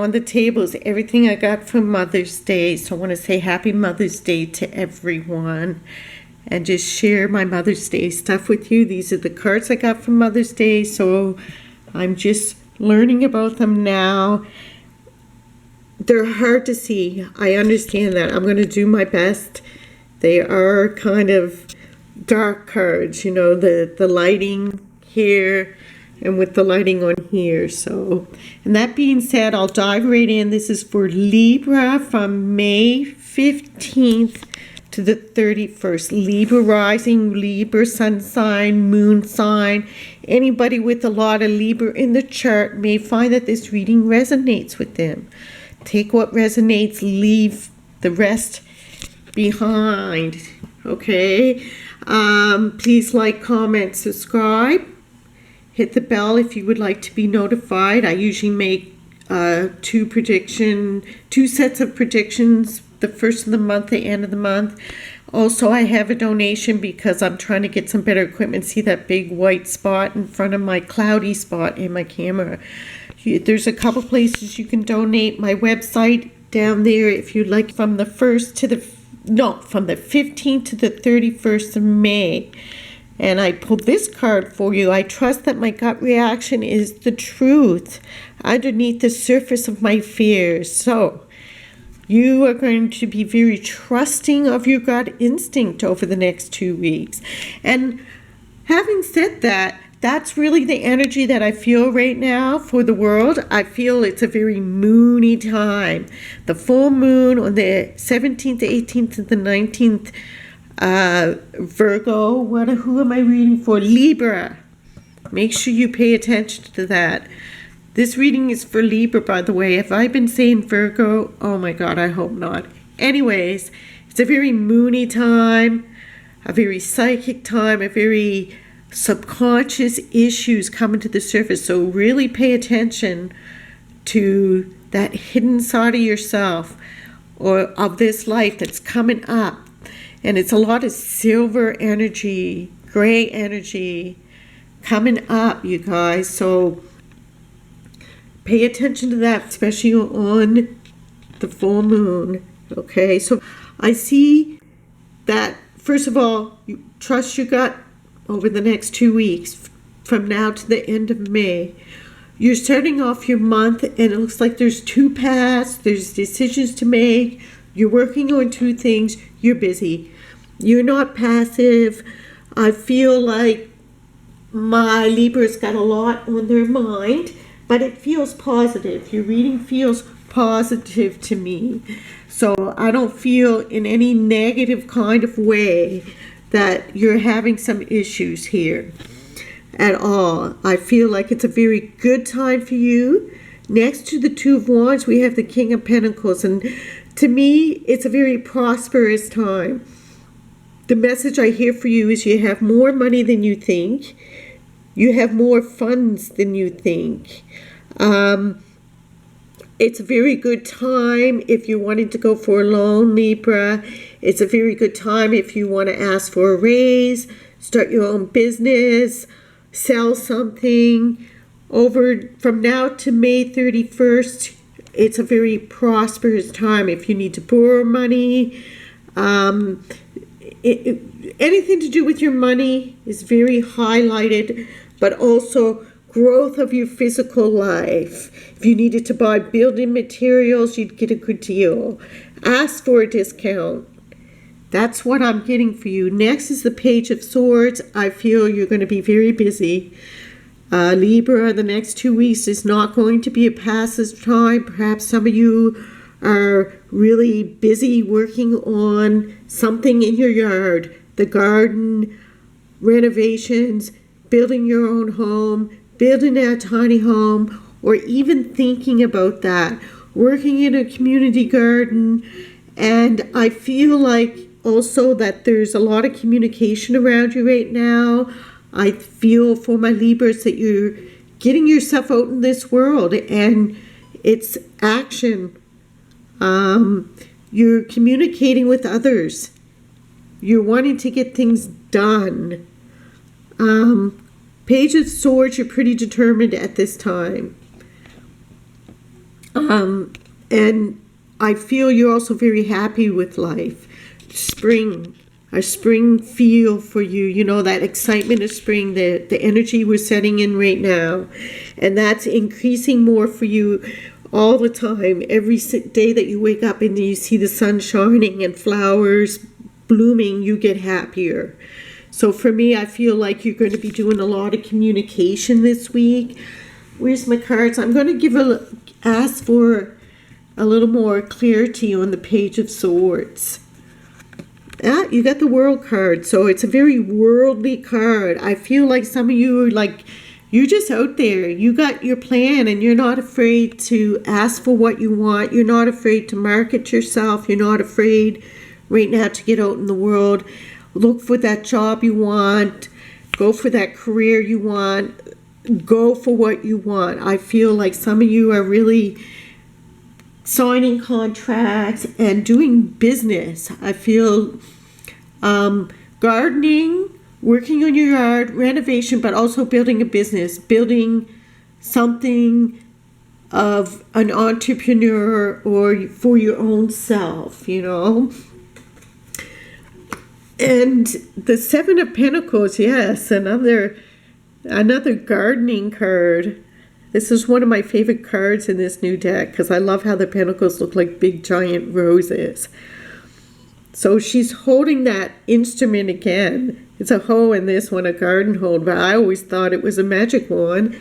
On the table is everything I got for Mother's Day. So I want to say happy Mother's Day to everyone and just share my Mother's Day stuff with you. These are the cards I got for Mother's Day. So I'm just learning about them now. They're hard to see. I understand that. I'm going to do my best. They are kind of dark cards, you know, the lighting here and with the lighting on here. So, and that being said, I'll dive right in. This is for Libra from May 15th to the 31st. Libra rising, Libra sun sign, moon sign. Anybody with a lot of Libra in the chart may find that this reading resonates with them. Take what resonates, leave the rest behind. Okay? Please like, comment, subscribe. Hit the bell if you would like to be notified. I usually make two sets of predictions, the first of the month, the end of the month. Also, I have a donation because I'm trying to get some better equipment. See that big white spot in front of my cloudy spot in my camera? There's a couple places you can donate. My website down there if you'd like, from the 15th to the 31st of May. And I pulled this card for you. I trust that my gut reaction is the truth underneath the surface of my fears. So you are going to be very trusting of your gut instinct over the next 2 weeks. And having said that, that's really the energy that I feel right now for the world. I feel it's a very moony time. The full moon on the 17th, 18th, and the 19th, Virgo, who am I reading for? Libra. Make sure you pay attention to that. This reading is for Libra, by the way. Have I been saying Virgo? Oh my God, I hope not. Anyways, it's a very moony time, a very psychic time, a very subconscious issues coming to the surface. So really pay attention to that hidden side of yourself or of this life that's coming up. And it's a lot of silver energy, gray energy coming up, you guys. So pay attention to that, especially on the full moon. Okay, so I see that, first of all, you trust your gut over the next 2 weeks, from now to the end of May. You're starting off your month, and it looks like there's 2 paths, there's decisions to make, you're working on 2 things, you're busy. You're not passive. I feel like my Libra's got a lot on their mind, but it feels positive. Your reading feels positive to me. So I don't feel in any negative kind of way that you're having some issues here at all. I feel like it's a very good time for you. Next to the Two of Wands, we have the King of Pentacles, and to me, it's a very prosperous time. The message I hear for you is you have more money than you think. You have more funds than you think. It's a very good time if you're wanting to go for a loan, Libra. It's a very good time if you want to ask for a raise, start your own business, sell something. From now to May 31st, it's a very prosperous time if you need to borrow money. Anything to do with your money is very highlighted, but also growth of your physical life. If you needed to buy building materials, you'd get a good deal. Ask for a discount. That's what I'm getting for you. Next is the Page of Swords. I feel you're going to be very busy. Libra, the next 2 weeks is not going to be a passive time. Perhaps some of you are really busy working on something in your yard, the garden, renovations, building your own home, building a tiny home, or even thinking about that, working in a community garden. And I feel like also that there's a lot of communication around you right now. I feel for my Libras that you're getting yourself out in this world, and it's action. You're communicating with others. You're wanting to get things done. Page of Swords, you're pretty determined at this time. And I feel you're also very happy with life. Spring, a spring feel for you, you know, that excitement of spring, the energy we're setting in right now. And that's increasing more for you all the time. Every day that you wake up and you see the sun shining and flowers blooming, you get happier. So for me, I feel like you're going to be doing a lot of communication this week. Where's my cards? I'm going to ask for a little more clarity on the Page of Swords. You got the World card, so it's a very worldly card. I feel like some of you are like, you're just out there. You got your plan and you're not afraid to ask for what you want. You're not afraid to market yourself. You're not afraid right now to get out in the world. Look for that job you want. Go for that career you want. Go for what you want. I feel like some of you are really signing contracts and doing business. I feel gardening, working on your yard, renovation, but also building a business, building something of an entrepreneur or for your own self, you know. And the Seven of Pentacles, yes, another gardening card. This is one of my favorite cards in this new deck because I love how the pentacles look like big giant roses. So she's holding that instrument again. It's a hoe and this one a garden hoe, but I always thought it was a magic wand.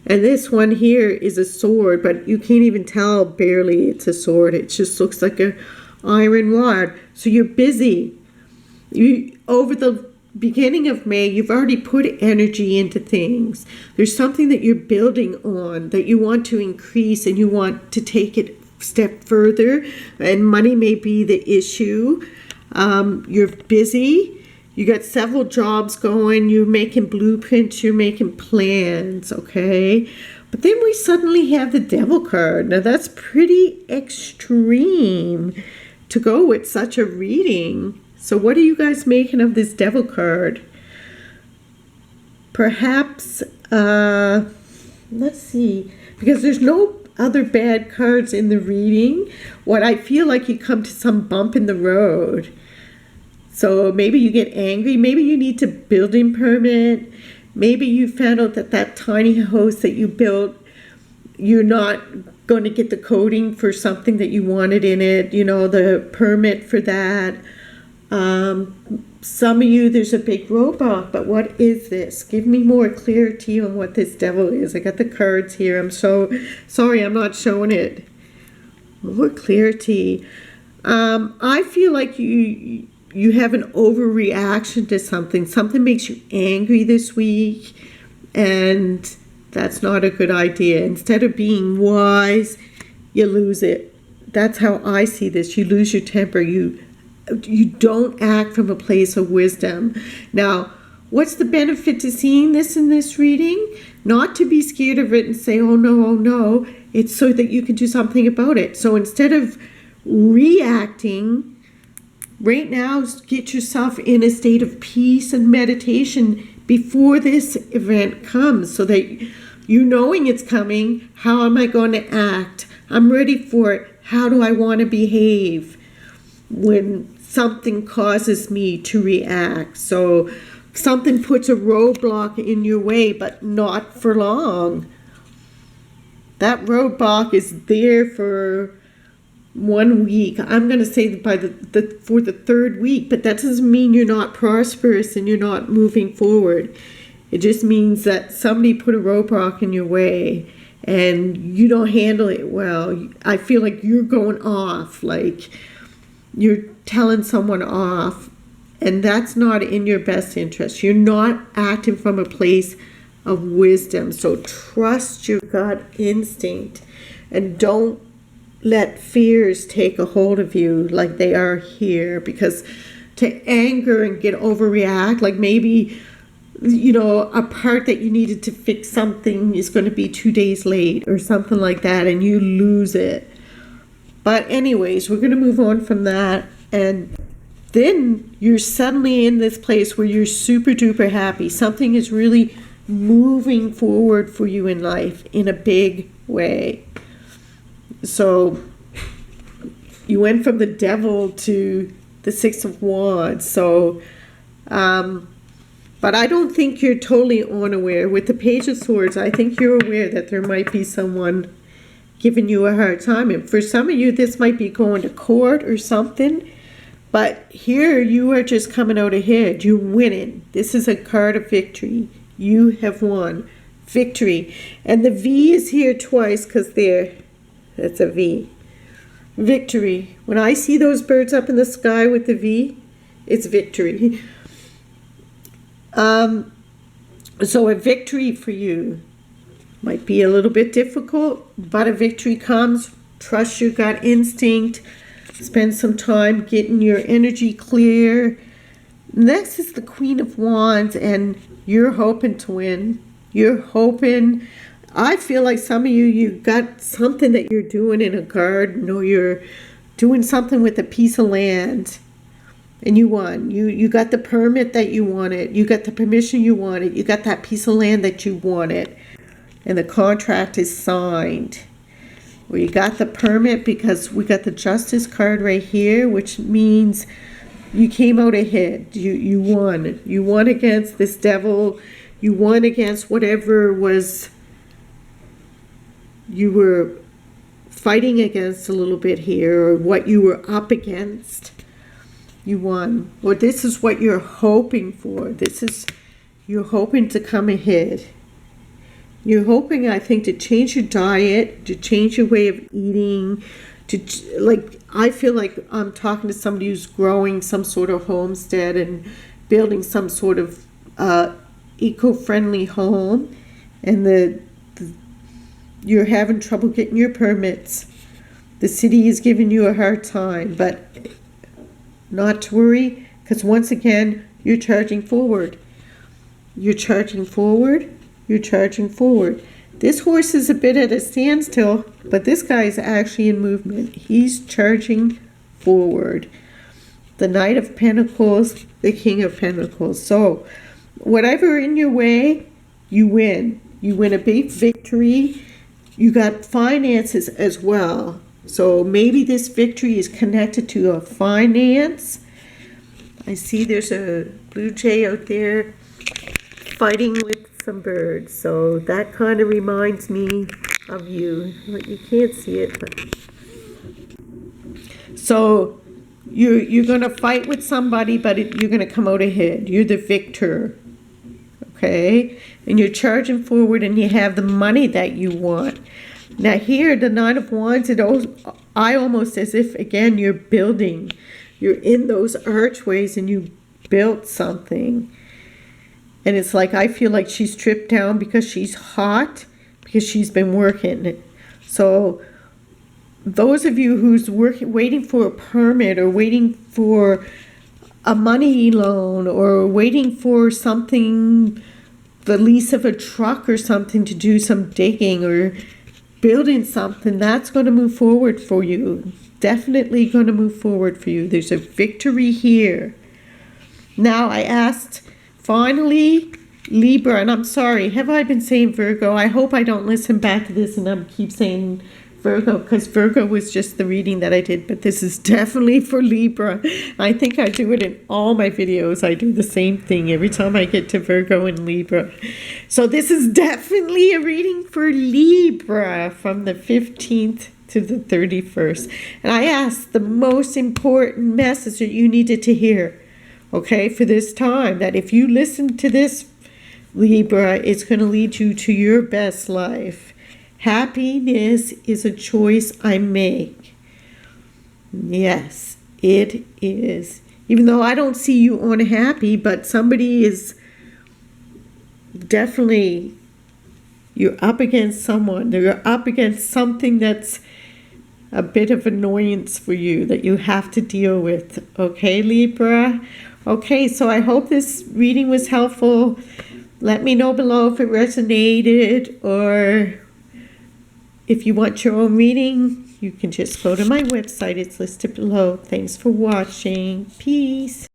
And this one here is a sword, but you can't even tell barely it's a sword. It just looks like a iron rod. So you're busy. Over the beginning of May, you've already put energy into things. There's something that you're building on that you want to increase and you want to take it a step further, and money may be the issue. You're busy. You got several jobs going. You're making blueprints. You're making plans, okay? But then we suddenly have the Devil card. Now that's pretty extreme to go with such a reading. So what are you guys making of this Devil card? Perhaps, let's see, because there's no other bad cards in the reading. What I feel like you come to some bump in the road. So maybe you get angry. Maybe you need to building permit. Maybe you found out that tiny house that you built, you're not going to get the coding for something that you wanted in it, you know, the permit for that. Some of you, there's a big robot, but what is this? Give me more clarity on what this Devil is. I got the cards here. I'm so sorry I'm not showing it. More clarity. I feel like you have an overreaction to something. Something makes you angry this week, and that's not a good idea. Instead of being wise, you lose it. That's how I see this. You lose your temper. You don't act from a place of wisdom. Now, what's the benefit to seeing this in this reading? Not to be scared of it and say, oh no. It's so that you can do something about it. So instead of reacting, right now, get yourself in a state of peace and meditation before this event comes, so that you knowing it's coming, how am I going to act? I'm ready for it. How do I want to behave when something causes me to react? So something puts a roadblock in your way, but not for long. That roadblock is there for 1 week. I'm going to say that for the third week, but that doesn't mean you're not prosperous and you're not moving forward. It just means that somebody put a roadblock in your way and you don't handle it well. I feel like you're going off, like you're telling someone off, and that's not in your best interest. You're not acting from a place of wisdom. So trust your gut instinct and don't let fears take a hold of you like they are here, because to anger and get overreact, like maybe, you know, a part that you needed to fix something is going to be 2 days late or something like that, and you lose it. But anyways, we're going to move on from that, and then you're suddenly in this place where you're super duper happy. Something is really moving forward for you in life in a big way. So you went from the devil to the Six of Wands. So, but I don't think you're totally unaware. With the Page of Swords, I think you're aware that there might be someone giving you a hard time. And for some of you, this might be going to court or something. But here, you are just coming out ahead. You're winning. This is a card of victory. You have won. Victory. And the V is here twice because that's a V. Victory. When I see those birds up in the sky with the V, it's victory. So a victory for you might be a little bit difficult, but a victory comes. Trust your gut instinct. Spend some time getting your energy clear. Next is the Queen of Wands, and you're hoping to win. You're hoping. I feel like some of you got something that you're doing in a garden, or you're doing something with a piece of land, and you won. You got the permit that you wanted. You got the permission you wanted. You got that piece of land that you wanted, and the contract is signed. Well, you got the permit because we got the Justice card right here, which means you came out ahead. You won. You won against this devil. You won against whatever was you were fighting against a little bit here, or what you were up against. You won. Well, this is what you're hoping for. You're hoping to come ahead. You're hoping, I think, to change your diet, to change your way of eating, I feel like I'm talking to somebody who's growing some sort of homestead and building some sort of eco-friendly home, and you're having trouble getting your permits. The city is giving you a hard time, but not to worry, because once again, you're charging forward. You're charging forward. You're charging forward. This horse is a bit at a standstill, but this guy is actually in movement. He's charging forward. The Knight of Pentacles, the King of Pentacles. So, whatever in your way, you win. You win a big victory. You got finances as well. So maybe this victory is connected to a finance. I see there's a blue jay out there fighting with some birds, so that kind of reminds me of you. You can't see it, but so you're going to fight with somebody, but you're going to come out ahead. You're the victor, okay? And you're charging forward, and you have the money that you want. Now here, the Nine of Wands, I almost as if, again, you're building. You're in those archways, and you built something. And it's like, I feel like she's stripped down because she's hot, because she's been working. So those of you who's waiting for a permit, or waiting for a money loan, or waiting for something, the lease of a truck or something to do some digging or building something, that's going to move forward for you. Definitely going to move forward for you. There's a victory here. Now I asked, finally, Libra, and I'm sorry, have I been saying Virgo? I hope I don't listen back to this and I keep saying Virgo, because Virgo was just the reading that I did, but this is definitely for Libra. I think I do it in all my videos. I do the same thing every time I get to Virgo and Libra. So this is definitely a reading for Libra from the 15th to the 31st. And I asked the most important message that you needed to hear, okay, for this time, that if you listen to this, Libra, it's going to lead you to your best life. Happiness is a choice I make. Yes, it is. Even though I don't see you unhappy, but somebody is definitely, you're up against someone. You're up against something that's a bit of annoyance for you that you have to deal with. Okay, Libra? Okay, so I hope this reading was helpful. Let me know below if it resonated, or if you want your own reading, you can just go to my website. It's listed below. Thanks for watching. Peace.